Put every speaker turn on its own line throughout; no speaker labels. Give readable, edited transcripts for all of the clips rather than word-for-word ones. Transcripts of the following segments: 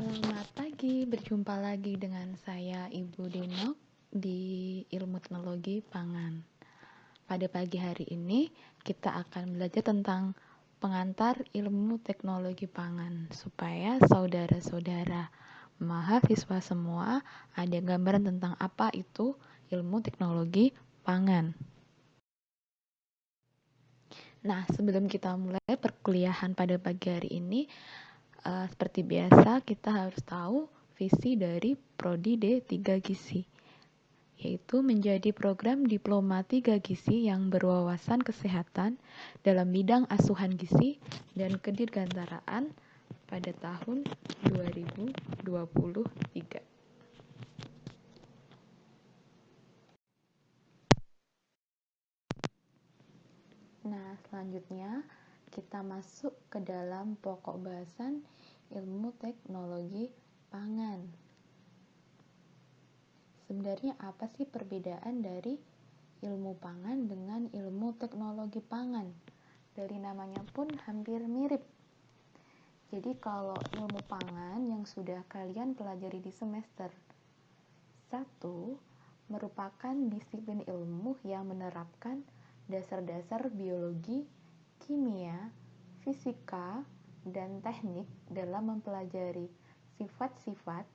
Selamat pagi, berjumpa lagi dengan saya Ibu Dinok di Ilmu Teknologi Pangan. Pada pagi hari ini kita akan belajar tentang pengantar ilmu teknologi pangan supaya saudara-saudara mahasiswa semua ada gambaran tentang apa itu ilmu teknologi pangan. Nah, sebelum kita mulai perkuliahan pada pagi hari ini, seperti biasa kita harus tahu visi dari Prodi D3 Gizi, yaitu menjadi program diploma 3 gizi yang berwawasan kesehatan dalam bidang asuhan gizi dan kedirgantaraan pada tahun 2023. Nah, selanjutnya kita masuk ke dalam pokok bahasan ilmu teknologi pangan. Sebenarnya apa sih perbedaan dari ilmu pangan dengan ilmu teknologi pangan? Dari namanya pun hampir mirip. Jadi kalau ilmu pangan yang sudah kalian pelajari di semester 1 merupakan disiplin ilmu yang menerapkan dasar-dasar biologi, kimia, fisika, dan teknik dalam mempelajari sifat-sifat,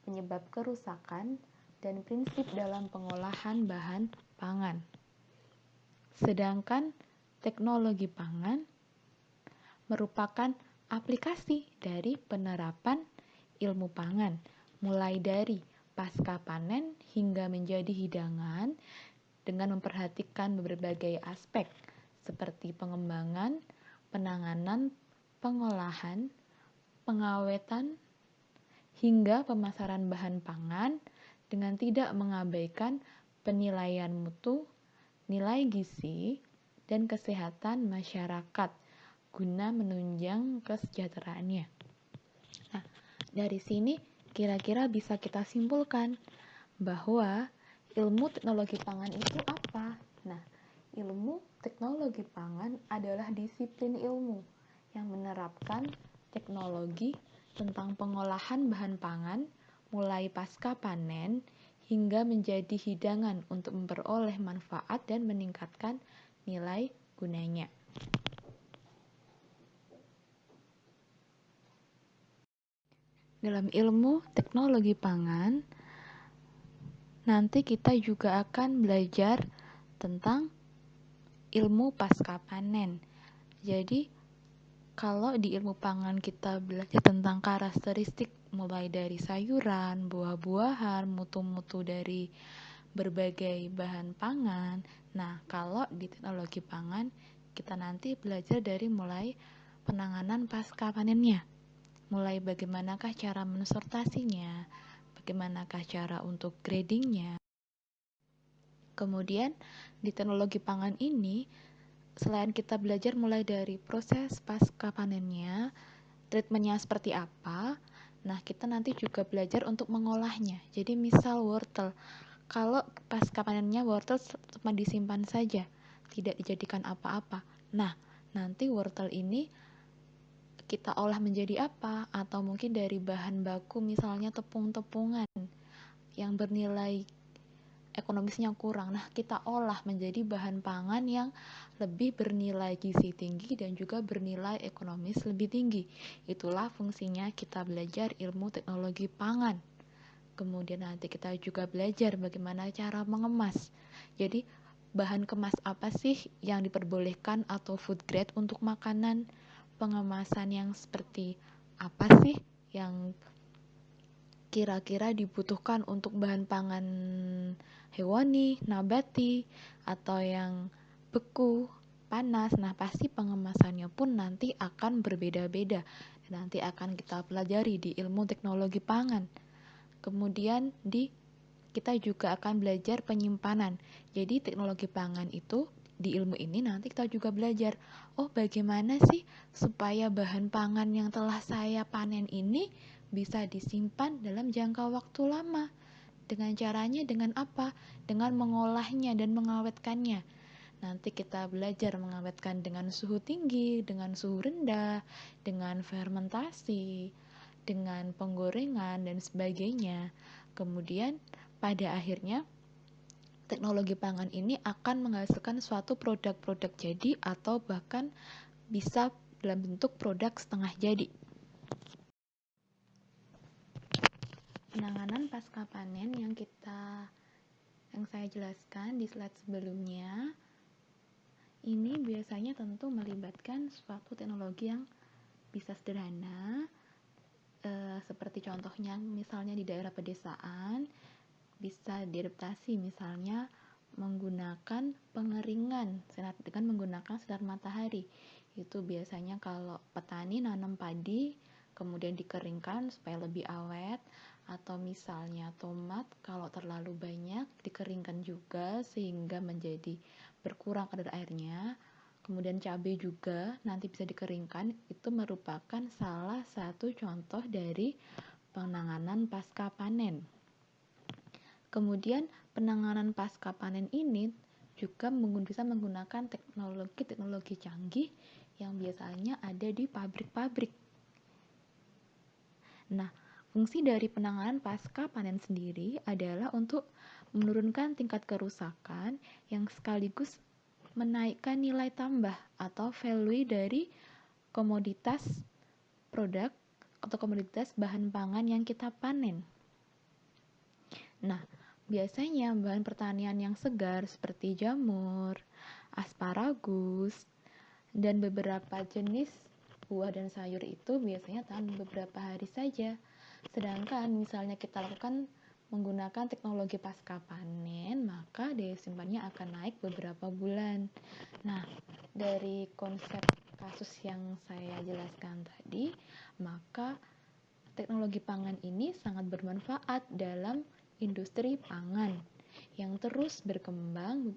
penyebab kerusakan, dan prinsip dalam pengolahan bahan pangan. Sedangkan teknologi pangan merupakan aplikasi dari penerapan ilmu pangan, mulai dari pasca panen hingga menjadi hidangan dengan memperhatikan berbagai aspek seperti pengembangan, penanganan, pengolahan, pengawetan, hingga pemasaran bahan pangan dengan tidak mengabaikan penilaian mutu, nilai gizi, dan kesehatan masyarakat guna menunjang kesejahteraannya. Nah, dari sini kira-kira bisa kita simpulkan bahwa ilmu teknologi pangan itu apa? Nah, ilmu teknologi pangan adalah disiplin ilmu yang menerapkan teknologi tentang pengolahan bahan pangan mulai pasca panen hingga menjadi hidangan untuk memperoleh manfaat dan meningkatkan nilai gunanya. Dalam ilmu teknologi pangan, nanti kita juga akan belajar tentang ilmu pasca panen. Jadi, kalau di ilmu pangan kita belajar tentang karakteristik mulai dari sayuran, buah-buahan, mutu-mutu dari berbagai bahan pangan. Nah, kalau di teknologi pangan, kita nanti belajar dari mulai penanganan pasca panennya. Mulai bagaimanakah cara mensortasinya, bagaimanakah cara untuk gradingnya. Kemudian di teknologi pangan ini, selain kita belajar mulai dari proses pasca panennya, treatmentnya seperti apa, nah kita nanti juga belajar untuk mengolahnya. Jadi misal wortel, kalau pasca panennya wortel cuma disimpan saja, tidak dijadikan apa-apa. Nah, nanti wortel ini kita olah menjadi apa? Atau mungkin dari bahan baku misalnya tepung-tepungan yang bernilai ekonomisnya kurang. Nah, kita olah menjadi bahan pangan yang lebih bernilai gizi tinggi dan juga bernilai ekonomis lebih tinggi. Itulah fungsinya kita belajar ilmu teknologi pangan. Kemudian nanti kita juga belajar bagaimana cara mengemas. Jadi, bahan kemas apa sih yang diperbolehkan atau food grade untuk makanan? Pengemasan yang seperti apa sih yang kira-kira dibutuhkan untuk bahan pangan hewani, nabati, atau yang beku, panas. Nah, pasti pengemasannya pun nanti akan berbeda-beda. Nanti akan kita pelajari di ilmu teknologi pangan. Kemudian kita juga akan belajar penyimpanan. Jadi teknologi pangan itu di ilmu ini nanti kita juga belajar, oh bagaimana sih supaya bahan pangan yang telah saya panen ini bisa disimpan dalam jangka waktu lama. Dengan caranya dengan apa? Dengan mengolahnya dan mengawetkannya. Nanti kita belajar mengawetkan dengan suhu tinggi, dengan suhu rendah, dengan fermentasi, dengan penggorengan dan sebagainya. Kemudian pada akhirnya teknologi pangan ini akan menghasilkan suatu produk-produk jadi atau bahkan bisa dalam bentuk produk setengah jadi. Penanganan pasca panen yang saya jelaskan di slide sebelumnya, ini biasanya tentu melibatkan suatu teknologi yang bisa sederhana, seperti contohnya misalnya di daerah pedesaan, bisa diadaptasi misalnya menggunakan pengeringan dengan menggunakan sinar matahari. Itu biasanya kalau petani nanam padi kemudian dikeringkan supaya lebih awet, atau misalnya tomat kalau terlalu banyak dikeringkan juga sehingga menjadi berkurang kadar airnya. Kemudian cabai juga nanti bisa dikeringkan, itu merupakan salah satu contoh dari penanganan pasca panen. Kemudian penanganan pasca panen ini juga bisa menggunakan teknologi canggih yang biasanya ada di pabrik-pabrik. Nah, fungsi dari penanganan pasca panen sendiri adalah untuk menurunkan tingkat kerusakan yang sekaligus menaikkan nilai tambah atau value dari komoditas produk atau komoditas bahan pangan yang kita panen. Nah, biasanya bahan pertanian yang segar seperti jamur, asparagus, dan beberapa jenis buah dan sayur itu biasanya tahan beberapa hari saja. Sedangkan misalnya kita lakukan menggunakan teknologi pasca panen, maka daya simpannya akan naik beberapa bulan. Nah, dari konsep kasus yang saya jelaskan tadi, maka teknologi pangan ini sangat bermanfaat dalam industri pangan yang terus berkembang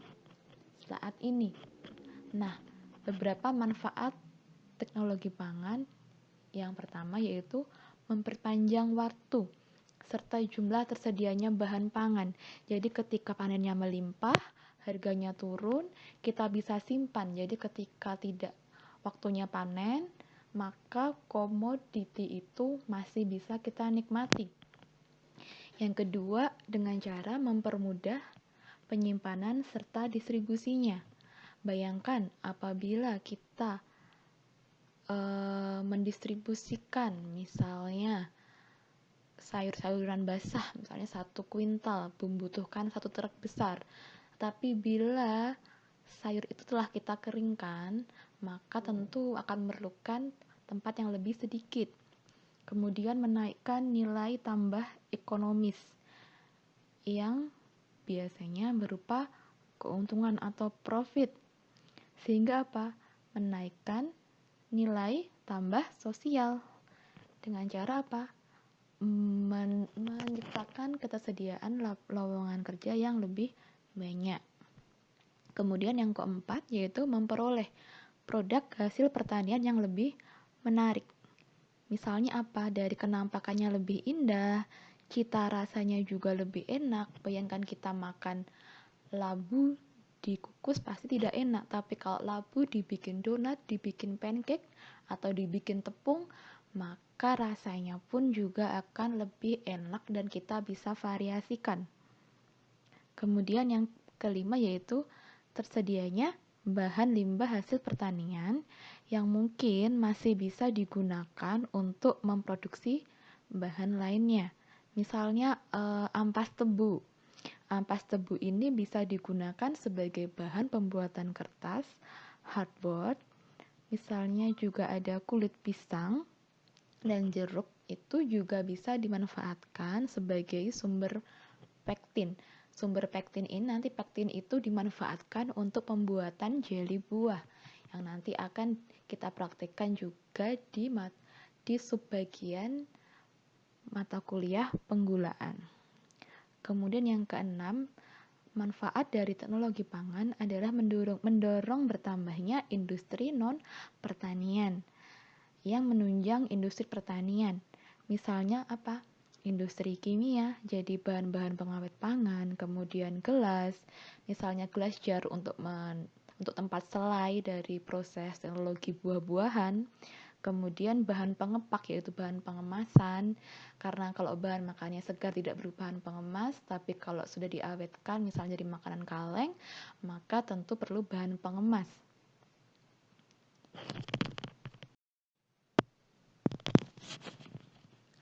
saat ini. Nah, beberapa manfaat teknologi pangan yang pertama yaitu memperpanjang waktu serta jumlah tersedianya bahan pangan. Jadi ketika panennya melimpah, harganya turun, kita bisa simpan. Jadi ketika tidak waktunya panen, maka komoditi itu masih bisa kita nikmati. Yang kedua, dengan cara mempermudah penyimpanan serta distribusinya. Bayangkan apabila kita mendistribusikan misalnya sayur-sayuran basah, misalnya 1 kuintal membutuhkan 1 truk besar. Tapi bila sayur itu telah kita keringkan, maka tentu akan memerlukan tempat yang lebih sedikit. Kemudian menaikkan nilai tambah ekonomis yang biasanya berupa keuntungan atau profit. Sehingga apa? Menaikkan nilai tambah sosial. Dengan cara apa? Menciptakan ketersediaan lowongan kerja yang lebih banyak. Kemudian yang keempat yaitu memperoleh produk hasil pertanian yang lebih menarik. Misalnya apa? Dari kenampakannya lebih indah, cita rasanya juga lebih enak. Bayangkan kita makan labu dikukus pasti tidak enak, tapi kalau labu dibikin donat, dibikin pancake, atau dibikin tepung, maka rasanya pun juga akan lebih enak dan kita bisa variasikan. Kemudian yang kelima yaitu tersedianya bahan limbah hasil pertanian yang mungkin masih bisa digunakan untuk memproduksi bahan lainnya. Misalnya ampas tebu. Ampas tebu ini bisa digunakan sebagai bahan pembuatan kertas, hardboard. Misalnya juga ada kulit pisang dan jeruk, itu juga bisa dimanfaatkan sebagai sumber pektin. Sumber pektin ini nanti pektin itu dimanfaatkan untuk pembuatan jeli buah yang nanti akan kita praktekkan juga di subbagian mata kuliah penggulaan. Kemudian yang keenam, manfaat dari teknologi pangan adalah mendorong bertambahnya industri non-pertanian yang menunjang industri pertanian. Misalnya apa? Industri kimia, jadi bahan-bahan pengawet pangan, kemudian gelas, misalnya gelas jar untuk tempat selai dari proses teknologi buah-buahan, Kemudian bahan pengepak yaitu bahan pengemasan, karena kalau bahan makannya segar tidak berbahan pengemas, tapi kalau sudah diawetkan misalnya di makanan kaleng, maka tentu perlu bahan pengemas.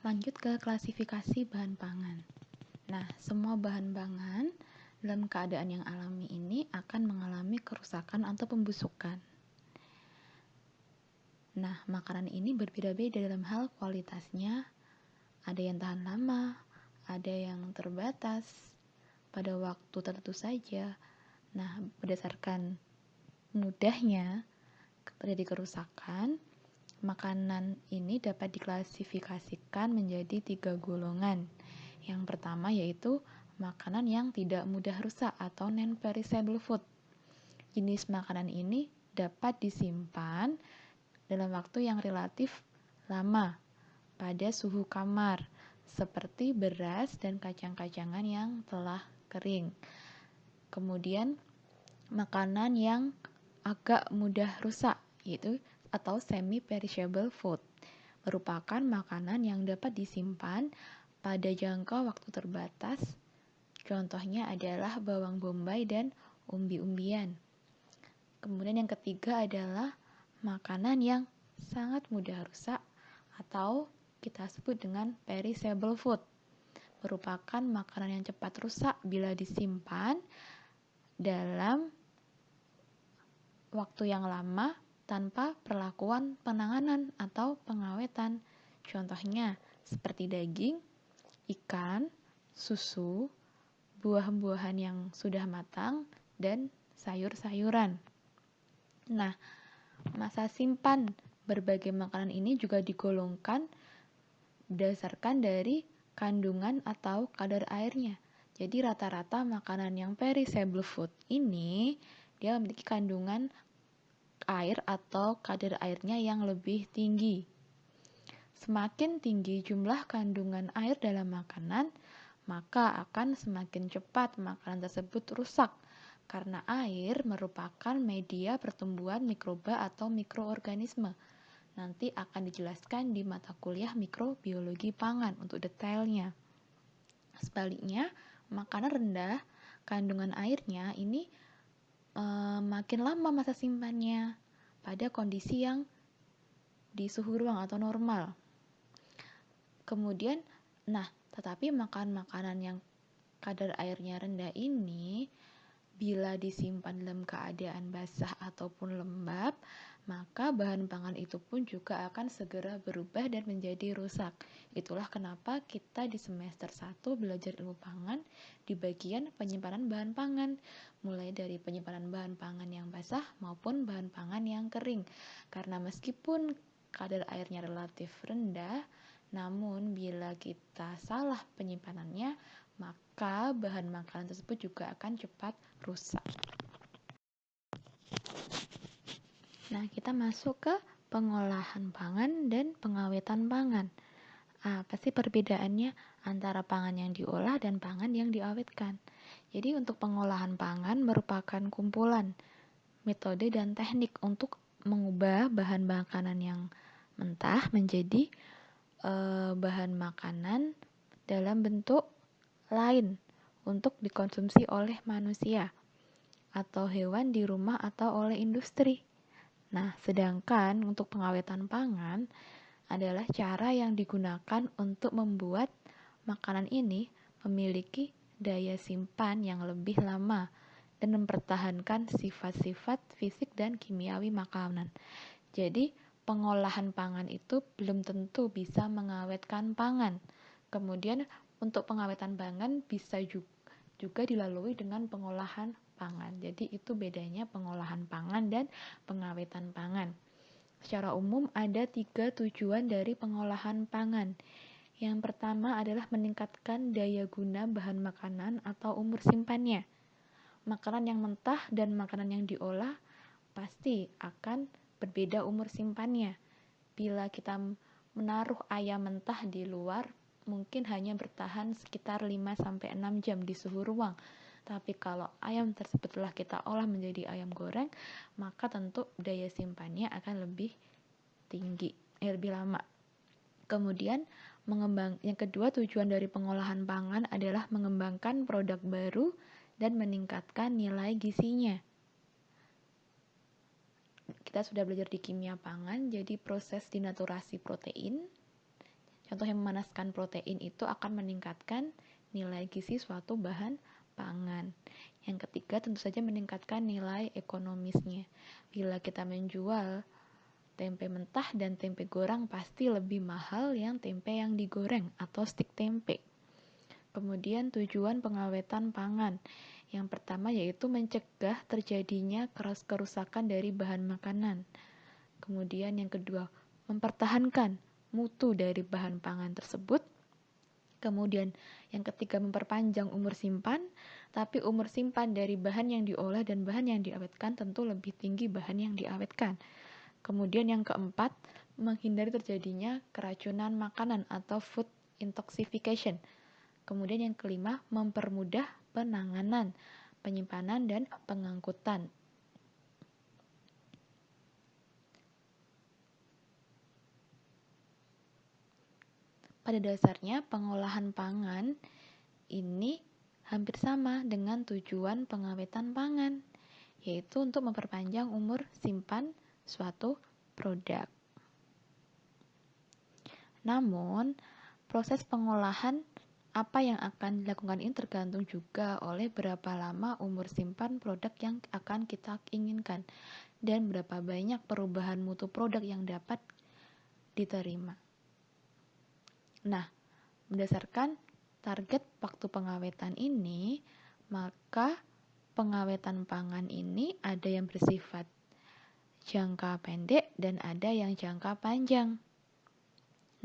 Lanjut ke klasifikasi bahan pangan. Nah, semua bahan pangan dalam keadaan yang alami ini akan mengalami kerusakan atau pembusukan. Nah, makanan ini berbeda-beda dalam hal kualitasnya. Ada yang tahan lama, ada yang terbatas, pada waktu tertentu saja. Nah, berdasarkan mudahnya terjadi kerusakan, makanan ini dapat diklasifikasikan menjadi 3 golongan. Yang pertama yaitu makanan yang tidak mudah rusak atau non-perishable food. Jenis makanan ini dapat disimpan dalam waktu yang relatif lama pada suhu kamar, seperti beras dan kacang-kacangan yang telah kering. Kemudian, makanan yang agak mudah rusak, yaitu atau semi-perishable food, merupakan makanan yang dapat disimpan pada jangka waktu terbatas. Contohnya adalah bawang bombay dan umbi-umbian. Kemudian yang ketiga adalah makanan yang sangat mudah rusak atau kita sebut dengan perishable food, merupakan makanan yang cepat rusak bila disimpan dalam waktu yang lama tanpa perlakuan penanganan atau pengawetan. Contohnya seperti daging, ikan, susu, buah-buahan yang sudah matang, dan sayur-sayuran. Nah, masa simpan berbagai makanan ini juga digolongkan berdasarkan dari kandungan atau kadar airnya. Jadi rata-rata makanan yang perishable food ini dia memiliki kandungan air atau kadar airnya yang lebih tinggi. Semakin tinggi jumlah kandungan air dalam makanan, maka akan semakin cepat makanan tersebut rusak, karena air merupakan media pertumbuhan mikroba atau mikroorganisme. Nanti akan dijelaskan di mata kuliah mikrobiologi pangan untuk detailnya. Sebaliknya, makanan rendah kandungan airnya ini makin lama masa simpannya pada kondisi yang di suhu ruang atau normal. Kemudian, tetapi makanan yang kadar airnya rendah ini bila disimpan dalam keadaan basah ataupun lembab, maka bahan pangan itu pun juga akan segera berubah dan menjadi rusak. Itulah kenapa kita di semester 1 belajar ilmu pangan di bagian penyimpanan bahan pangan, mulai dari penyimpanan bahan pangan yang basah maupun bahan pangan yang kering. Karena meskipun kadar airnya relatif rendah, namun bila kita salah penyimpanannya, maka bahan makanan tersebut juga akan cepat rusak. Nah, kita masuk ke pengolahan pangan dan pengawetan pangan. Apa sih perbedaannya antara pangan yang diolah dan pangan yang diawetkan? Jadi untuk pengolahan pangan merupakan kumpulan metode dan teknik untuk mengubah bahan makanan yang mentah menjadi bahan makanan dalam bentuk lain untuk dikonsumsi oleh manusia atau hewan di rumah atau oleh industri. Nah, sedangkan untuk pengawetan pangan adalah cara yang digunakan untuk membuat makanan ini memiliki daya simpan yang lebih lama dan mempertahankan sifat-sifat fisik dan kimiawi makanan. Jadi, pengolahan pangan itu belum tentu bisa mengawetkan pangan. Kemudian, untuk pengawetan pangan bisa juga dilalui dengan pengolahan pangan. Jadi itu bedanya pengolahan pangan dan pengawetan pangan. Secara umum ada 3 tujuan dari pengolahan pangan. Yang pertama adalah meningkatkan daya guna bahan makanan atau umur simpannya. Makanan yang mentah dan makanan yang diolah pasti akan berbeda umur simpannya. Bila kita menaruh ayam mentah di luar, mungkin hanya bertahan sekitar 5-6 jam di suhu ruang. Tapi kalau ayam tersebut telah kita olah menjadi ayam goreng, maka tentu daya simpannya akan lebih tinggi. lebih lama. Kemudian yang kedua, tujuan dari pengolahan pangan adalah mengembangkan produk baru dan meningkatkan nilai gizinya. Kita sudah belajar di kimia pangan, jadi proses dinaturasi protein. Contohnya memanaskan protein itu akan meningkatkan nilai gizi suatu bahan pangan. Yang ketiga tentu saja meningkatkan nilai ekonomisnya. Bila kita menjual tempe mentah dan tempe goreng pasti lebih mahal yang tempe yang digoreng atau stik tempe. Kemudian tujuan pengawetan pangan. Yang pertama yaitu mencegah terjadinya kerusakan dari bahan makanan. Kemudian yang kedua, mempertahankan mutu dari bahan pangan tersebut. Kemudian yang ketiga, memperpanjang umur simpan, tapi umur simpan dari bahan yang diolah dan bahan yang diawetkan tentu lebih tinggi bahan yang diawetkan. Kemudian yang keempat, menghindari terjadinya keracunan makanan atau food intoxication. Kemudian yang kelima, mempermudah penanganan, penyimpanan, dan pengangkutan. Pada dasarnya, pengolahan pangan ini hampir sama dengan tujuan pengawetan pangan, yaitu untuk memperpanjang umur simpan suatu produk. Namun, proses pengolahan apa yang akan dilakukan ini tergantung juga oleh berapa lama umur simpan produk yang akan kita inginkan dan berapa banyak perubahan mutu produk yang dapat diterima. Nah, berdasarkan target waktu pengawetan ini, maka pengawetan pangan ini ada yang bersifat jangka pendek dan ada yang jangka panjang.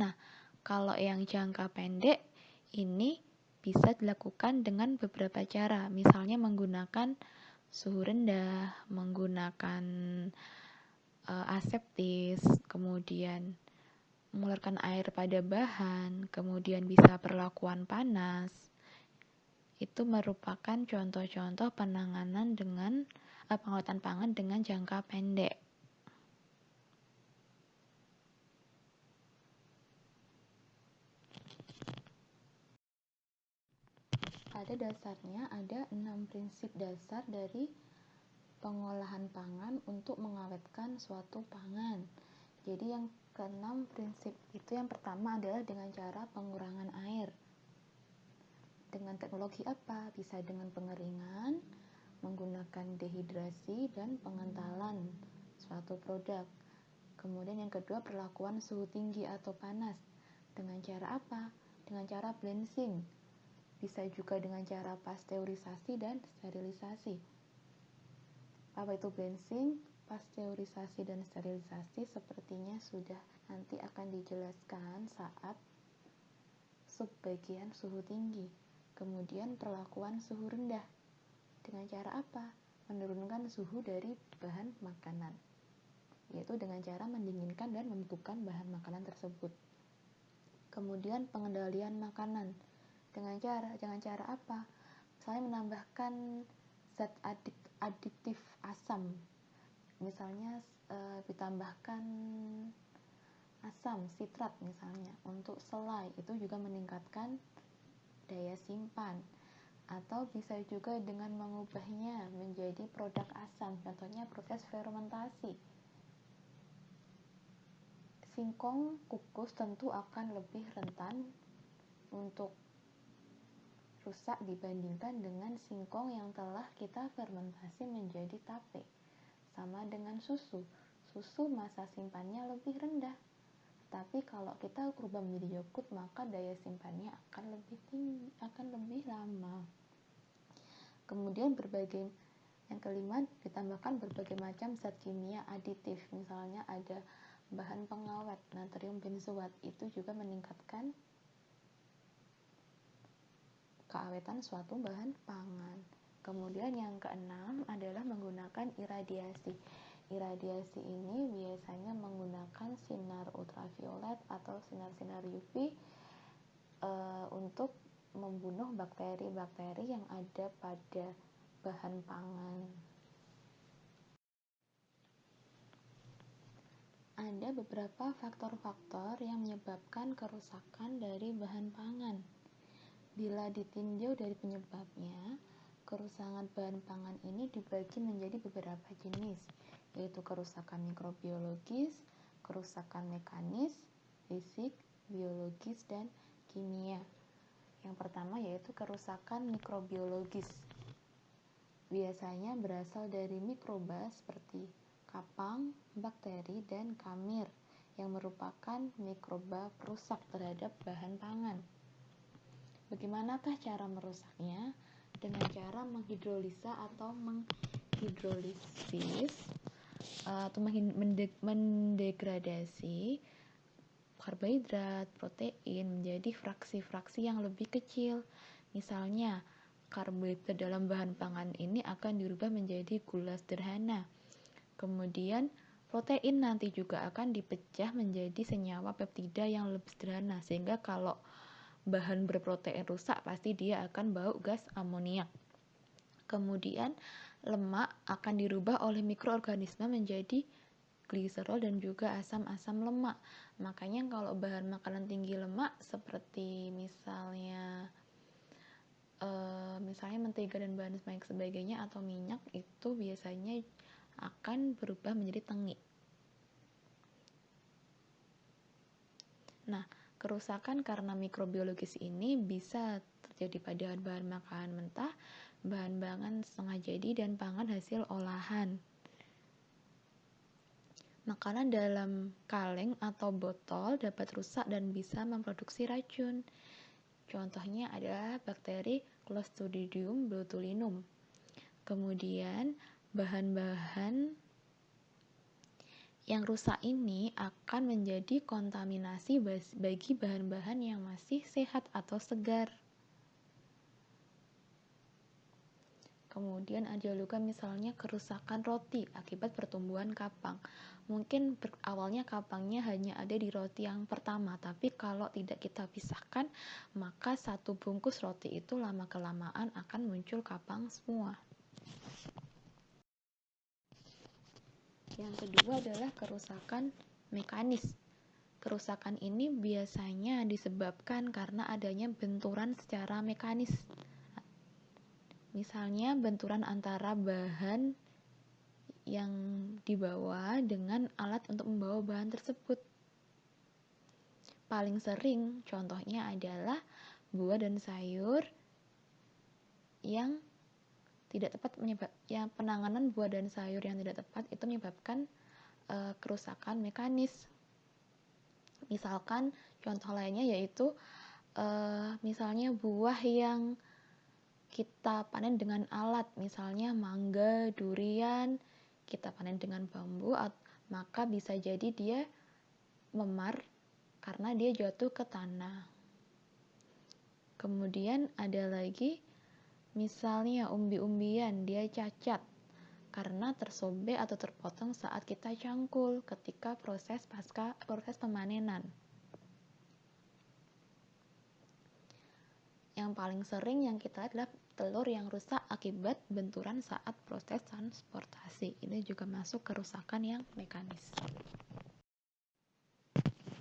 Nah, kalau yang jangka pendek ini bisa dilakukan dengan beberapa cara, misalnya menggunakan suhu rendah, menggunakan aseptis, kemudian mengeluarkan air pada bahan, kemudian bisa perlakuan panas. Itu merupakan contoh-contoh penanganan dengan pengawetan pangan dengan jangka pendek. Pada dasarnya ada 6 prinsip dasar dari pengolahan pangan untuk mengawetkan suatu pangan. Jadi yang keenam prinsip itu yang pertama adalah dengan cara pengurangan air. Dengan teknologi apa? Bisa dengan pengeringan, menggunakan dehidrasi, dan pengentalan suatu produk. Kemudian yang kedua, perlakuan suhu tinggi atau panas. Dengan cara apa? Dengan cara blanching. Bisa juga dengan cara pasteurisasi dan sterilisasi. Apa itu blanching, pasteurisasi, dan sterilisasi? Sepertinya sudah nanti akan dijelaskan saat subbagian suhu tinggi. Kemudian perlakuan suhu rendah. Dengan cara apa? Menurunkan suhu dari bahan makanan, yaitu dengan cara mendinginkan dan membekukan bahan makanan tersebut. Kemudian pengendalian makanan. Dengan cara apa? Misalnya menambahkan zat aditif asam. Misalnya ditambahkan asam sitrat misalnya untuk selai, itu juga meningkatkan daya simpan. Atau bisa juga dengan mengubahnya menjadi produk asam, contohnya proses fermentasi. Singkong kukus tentu akan lebih rentan untuk rusak dibandingkan dengan singkong yang telah kita fermentasi menjadi tape. Sama dengan susu. Susu masa simpannya lebih rendah. Tapi kalau kita berubah menjadi yogurt, maka daya simpannya akan lebih tinggi, akan lebih lama. Kemudian yang kelima, ditambahkan berbagai macam zat kimia aditif. Misalnya ada bahan pengawet, natrium benzoat, itu juga meningkatkan keawetan suatu bahan pangan. Kemudian yang keenam adalah menggunakan iradiasi. Iradiasi ini biasanya menggunakan sinar ultraviolet atau sinar-sinar UV untuk membunuh bakteri-bakteri yang ada pada bahan pangan. Ada beberapa faktor-faktor yang menyebabkan kerusakan dari bahan pangan. Bila ditinjau dari penyebabnya, kerusakan bahan pangan ini dibagi menjadi beberapa jenis, yaitu kerusakan mikrobiologis, kerusakan mekanis, fisik, biologis, dan kimia. Yang pertama yaitu kerusakan mikrobiologis. Biasanya berasal dari mikroba seperti kapang, bakteri, dan kamir yang merupakan mikroba perusak terhadap bahan pangan. Bagaimanakah cara merusaknya? Dengan cara menghidrolisa atau menghidrolisis atau mendegradasi karbohidrat, protein menjadi fraksi-fraksi yang lebih kecil. Misalnya, karbohidrat dalam bahan pangan ini akan dirubah menjadi gula sederhana. Kemudian, protein nanti juga akan dipecah menjadi senyawa peptida yang lebih sederhana, sehingga kalau bahan berprotein rusak pasti dia akan bau gas amoniak. Kemudian lemak akan dirubah oleh mikroorganisme menjadi gliserol dan juga asam-asam lemak. Makanya kalau bahan makanan tinggi lemak seperti misalnya mentega dan bahan sebagainya atau minyak itu biasanya akan berubah menjadi tengik. Nah, kerusakan karena mikrobiologis ini bisa terjadi pada bahan makanan mentah, bahan pangan setengah jadi, dan pangan hasil olahan. Makanan dalam kaleng atau botol dapat rusak dan bisa memproduksi racun. Contohnya adalah bakteri Clostridium botulinum. Kemudian, bahan-bahan yang rusak ini akan menjadi kontaminasi bagi bahan-bahan yang masih sehat atau segar. Kemudian ada juga misalnya kerusakan roti akibat pertumbuhan kapang. Mungkin awalnya kapangnya hanya ada di roti yang pertama, tapi kalau tidak kita pisahkan, maka satu bungkus roti itu lama-kelamaan akan muncul kapang semua. Yang kedua adalah kerusakan mekanis. Kerusakan ini biasanya disebabkan karena adanya benturan secara mekanis. Misalnya benturan antara bahan yang dibawa dengan alat untuk membawa bahan tersebut. Paling sering contohnya adalah buah dan sayur yang tidak tepat yang penanganan buah dan sayur yang tidak tepat itu menyebabkan kerusakan mekanis. Misalkan contoh lainnya yaitu misalnya buah yang kita panen dengan alat, misalnya mangga, durian, kita panen dengan bambu, maka bisa jadi dia memar karena dia jatuh ke tanah. Kemudian ada lagi misalnya umbi-umbian, dia cacat karena tersobek atau terpotong saat kita cangkul ketika proses pemanenan. Yang paling sering yang kita lihat adalah telur yang rusak akibat benturan saat proses transportasi. Ini juga masuk kerusakan yang mekanis.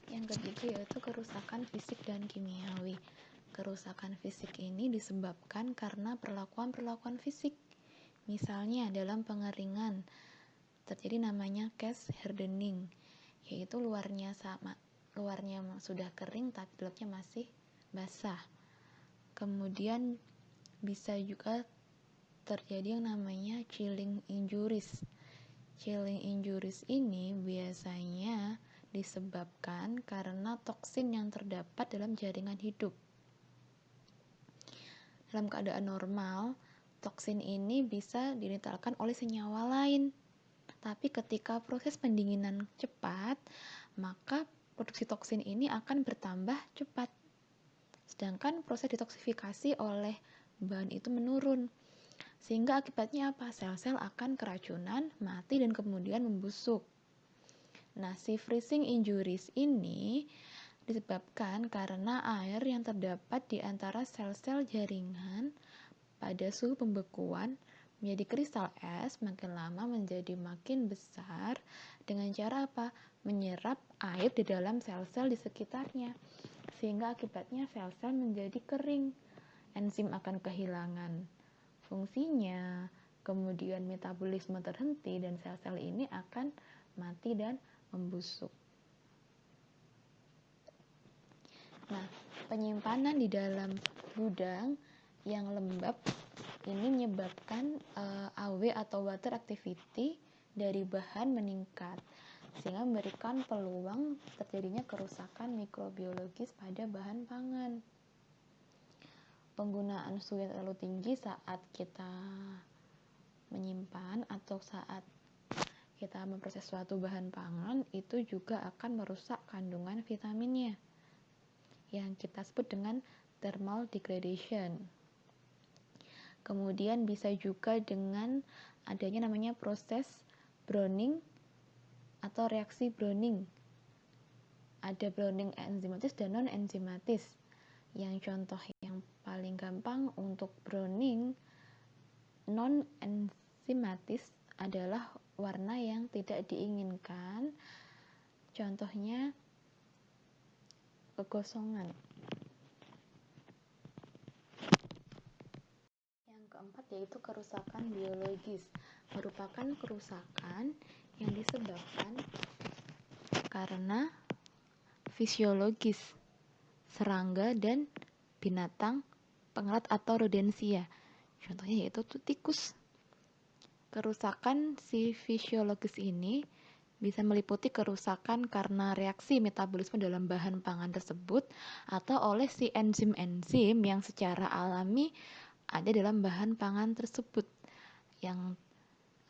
Yang ketiga yaitu kerusakan fisik dan kimiawi. Kerusakan fisik ini disebabkan karena perlakuan fisik. Misalnya dalam pengeringan terjadi namanya case hardening, yaitu luarnya sudah kering tapi dalamnya masih basah. Kemudian bisa juga terjadi yang namanya chilling injuries. Chilling injuries ini biasanya disebabkan karena toksin yang terdapat dalam jaringan hidup. Dalam keadaan normal, toksin ini bisa dinetralkan oleh senyawa lain. Tapi ketika proses pendinginan cepat, maka produksi toksin ini akan bertambah cepat. Sedangkan proses detoksifikasi oleh bahan itu menurun. Sehingga akibatnya apa? Sel-sel akan keracunan, mati, dan kemudian membusuk. Nah, si freezing injuries ini disebabkan karena air yang terdapat di antara sel-sel jaringan pada suhu pembekuan menjadi kristal es, makin lama menjadi makin besar dengan cara apa? Menyerap air di dalam sel-sel di sekitarnya, sehingga akibatnya sel-sel menjadi kering, enzim akan kehilangan fungsinya, kemudian metabolisme terhenti dan sel-sel ini akan mati dan membusuk. Nah, penyimpanan di dalam gudang yang lembab ini menyebabkan AW atau water activity dari bahan meningkat, sehingga memberikan peluang terjadinya kerusakan mikrobiologis pada bahan pangan. Penggunaan suhu yang terlalu tinggi saat kita menyimpan atau saat kita memproses suatu bahan pangan itu juga akan merusak kandungan vitaminnya, yang kita sebut dengan thermal degradation. Kemudian bisa juga dengan adanya namanya proses browning atau reaksi browning. Ada browning enzimatis dan non-enzimatis. Yang contoh yang paling gampang untuk browning non-enzimatis adalah warna yang tidak diinginkan. Contohnya kegosongan. Keempat yaitu kerusakan biologis, merupakan kerusakan yang disebabkan karena fisiologis serangga dan binatang pengerat atau rodensia. Contohnya yaitu tikus. Kerusakan si fisiologis ini bisa meliputi kerusakan karena reaksi metabolisme dalam bahan pangan tersebut atau oleh si enzim-enzim yang secara alami ada dalam bahan pangan tersebut, yang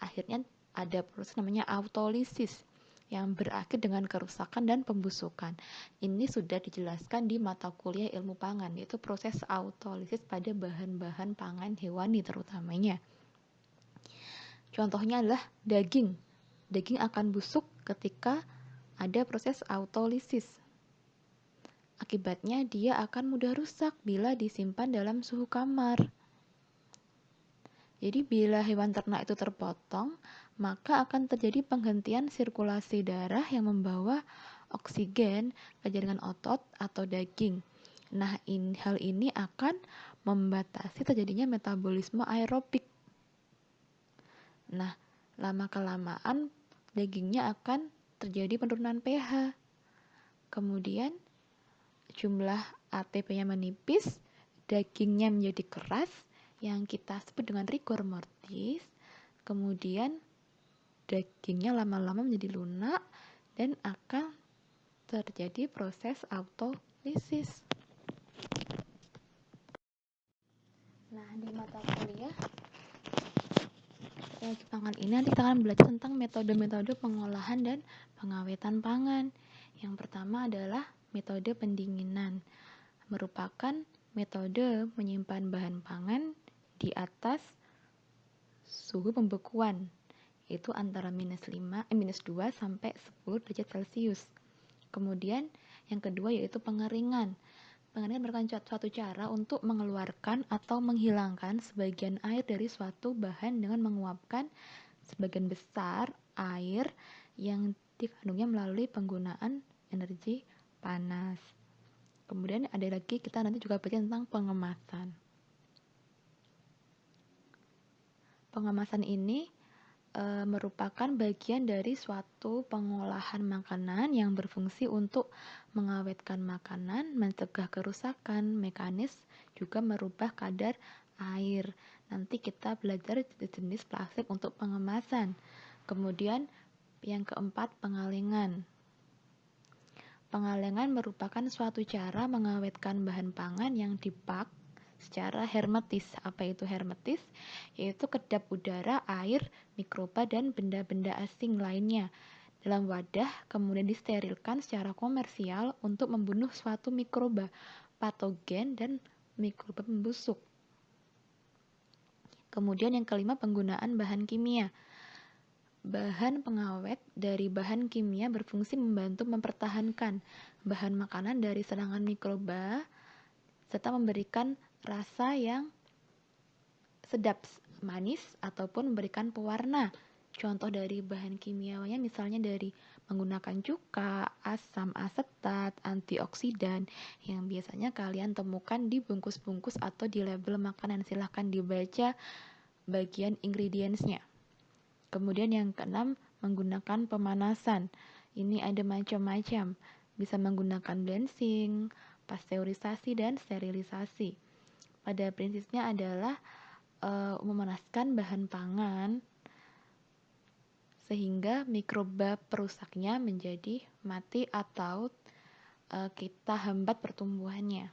akhirnya ada proses namanya autolisis yang berakhir dengan kerusakan dan pembusukan. Ini sudah dijelaskan di mata kuliah ilmu pangan, yaitu proses autolisis pada bahan-bahan pangan hewani terutamanya. Contohnya adalah daging. Daging akan busuk ketika ada proses autolisis. Akibatnya dia akan mudah rusak bila disimpan dalam suhu kamar. Jadi bila hewan ternak itu terpotong, maka akan terjadi penghentian sirkulasi darah yang membawa oksigen ke jaringan otot atau daging. Nah, hal ini akan membatasi terjadinya metabolisme aerobik. Nah, lama-kelamaan dagingnya akan terjadi penurunan pH. Kemudian jumlah ATP-nya menipis, dagingnya menjadi keras, yang kita sebut dengan rigor mortis. Kemudian dagingnya lama-lama menjadi lunak dan akan terjadi proses autolisis. Nah, di mata kuliah teknologi pangan ini nanti kita akan belajar tentang metode-metode pengolahan dan pengawetan pangan. Yang pertama adalah metode pendinginan, merupakan metode menyimpan bahan pangan di atas suhu pembekuan, yaitu antara minus 2 sampai 10 derajat Celcius. Kemudian yang kedua yaitu pengeringan. Pengeringan merupakan suatu cara untuk mengeluarkan atau menghilangkan sebagian air dari suatu bahan dengan menguapkan sebagian besar air yang dikandungnya melalui penggunaan energi panas. Kemudian ada lagi kita nanti juga belajar tentang pengemasan. Pengemasan ini merupakan bagian dari suatu pengolahan makanan yang berfungsi untuk mengawetkan makanan, mencegah kerusakan, mekanis juga merubah kadar air. Nanti kita belajar jenis plastik untuk pengemasan. Kemudian yang keempat, pengalengan. Pengalengan merupakan suatu cara mengawetkan bahan pangan yang dipak secara hermetis. Apa itu hermetis? Yaitu kedap udara, air, mikroba, dan benda-benda asing lainnya dalam wadah, kemudian disterilkan secara komersial untuk membunuh suatu mikroba, patogen, dan mikroba pembusuk. Kemudian yang kelima, penggunaan bahan kimia. Bahan pengawet dari bahan kimia berfungsi membantu mempertahankan bahan makanan dari serangan mikroba serta memberikan rasa yang sedap manis ataupun memberikan pewarna. Contoh dari bahan kimianya misalnya dari menggunakan cuka, asam asetat, antioksidan yang biasanya kalian temukan di bungkus-bungkus atau di label makanan. Silahkan dibaca bagian ingredients-nya. Kemudian yang keenam, menggunakan pemanasan. Ini ada macam-macam. Bisa menggunakan blanching, pasteurisasi, dan sterilisasi. Pada prinsipnya adalah memanaskan bahan pangan sehingga mikroba perusaknya menjadi mati atau kita hambat pertumbuhannya.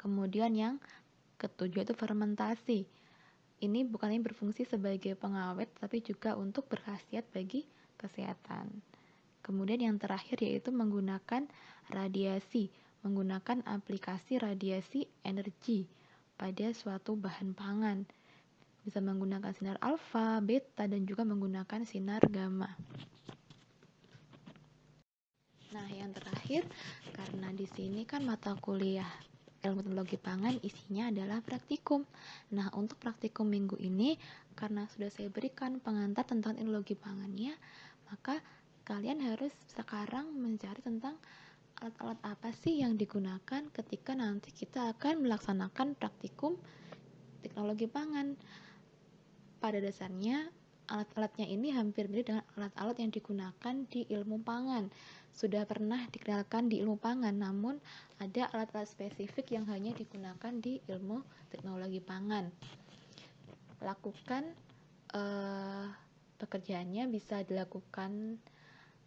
Kemudian yang ketujuh itu fermentasi. Ini bukan hanya berfungsi sebagai pengawet tapi juga untuk berkhasiat bagi kesehatan. Kemudian yang terakhir yaitu menggunakan radiasi, menggunakan aplikasi radiasi energi pada suatu bahan pangan. Bisa menggunakan sinar alfa, beta, dan juga menggunakan sinar gamma. Nah, yang terakhir, karena di sini kan mata kuliah ilmu teknologi pangan isinya adalah praktikum. Nah, untuk praktikum minggu ini, karena sudah saya berikan pengantar tentang teknologi pangannya, maka kalian harus sekarang mencari tentang alat-alat apa sih yang digunakan ketika nanti kita akan melaksanakan praktikum teknologi pangan. Pada dasarnya, alat-alatnya ini hampir mirip dengan alat-alat yang digunakan di ilmu pangan. Sudah pernah dikenalkan di ilmu pangan, namun ada alat-alat spesifik yang hanya digunakan di ilmu teknologi pangan. Lakukan pekerjaannya bisa dilakukan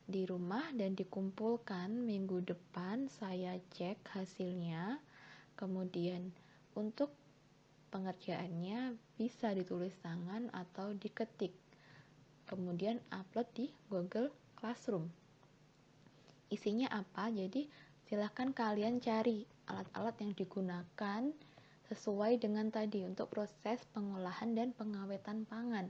di rumah dan dikumpulkan minggu depan. Saya cek hasilnya. Kemudian untuk pengerjaannya bisa ditulis tangan atau diketik. Kemudian upload di Google Classroom. Isinya apa? Jadi silahkan kalian cari alat-alat yang digunakan sesuai dengan tadi untuk proses pengolahan dan pengawetan pangan.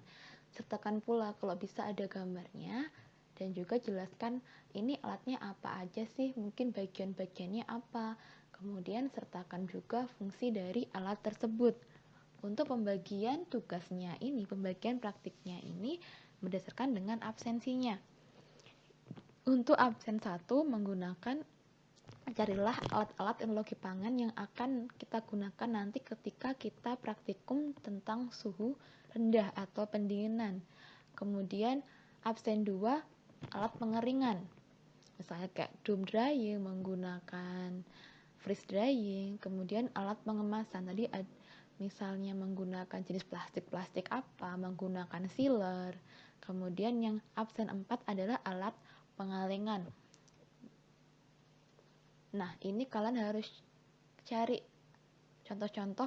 Sertakan pula kalau bisa ada gambarnya dan juga jelaskan ini alatnya apa aja sih, mungkin bagian-bagiannya apa. Kemudian sertakan juga fungsi dari alat tersebut. Untuk pembagian tugasnya ini, pembagian praktiknya ini berdasarkan dengan absensinya. Untuk absen 1 menggunakan carilah alat-alat teknologi pangan yang akan kita gunakan nanti ketika kita praktikum tentang suhu rendah atau pendinginan. Kemudian absen 2 alat pengeringan. Misalnya kayak doom drying, menggunakan freeze drying, kemudian alat pengemasan. Tadi misalnya menggunakan jenis plastik apa, menggunakan sealer. Kemudian yang absen 4 adalah alat pengalengan. Nah, ini kalian harus cari contoh-contoh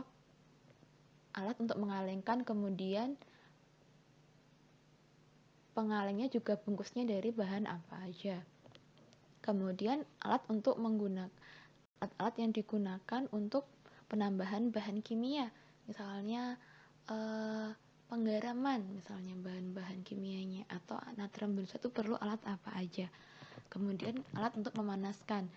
alat untuk mengalengkan, kemudian pengalengnya juga bungkusnya dari bahan apa aja. Kemudian alat untuk menggunakan alat yang digunakan untuk penambahan bahan kimia, misalnya penggaraman, misalnya bahan-bahan kimianya, atau natrium benzoat itu perlu alat apa aja. Kemudian alat untuk memanaskan.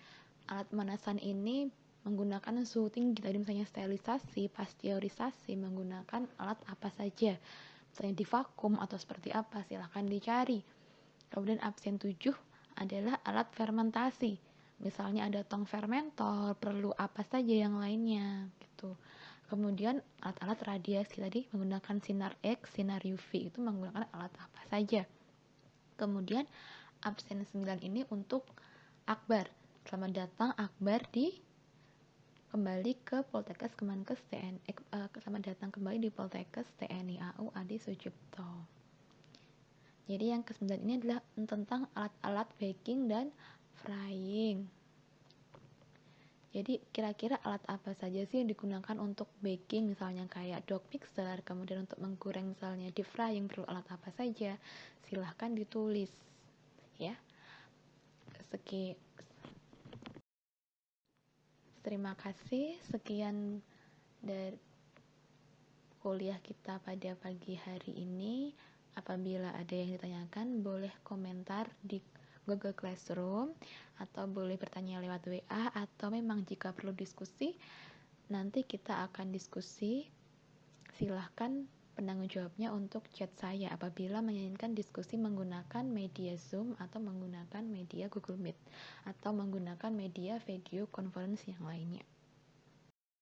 Alat pemanasan ini menggunakan suhu tinggi, tadi misalnya sterilisasi, pasteurisasi, menggunakan alat apa saja, misalnya di vakum atau seperti apa, silahkan dicari. Kemudian absen 7 adalah alat fermentasi, misalnya ada tong fermentor, perlu apa saja yang lainnya gitu. Kemudian alat-alat radiasi tadi menggunakan sinar X, sinar UV, itu menggunakan alat apa saja. Kemudian absen 9 ini untuk akbar. Selamat datang akbar kembali ke Poltekkes Kemenkes TNI. Selamat datang kembali di Poltekkes TNI AU Adi Sucipto. Jadi yang ke-9 ini adalah tentang alat-alat baking dan frying. Jadi kira-kira alat apa saja sih yang digunakan untuk baking, misalnya kayak dough mixer, kemudian untuk menggoreng misalnya deep frying perlu alat apa saja, silahkan ditulis ya. Terima kasih, sekian dari kuliah kita pada pagi hari ini. Apabila ada yang ditanyakan, boleh komentar di Google Classroom atau boleh bertanya lewat WA, atau memang jika perlu diskusi, nanti kita akan diskusi silahkan penanggung jawabnya untuk chat saya apabila menginginkan diskusi menggunakan media Zoom atau menggunakan media Google Meet atau menggunakan media video conference yang lainnya.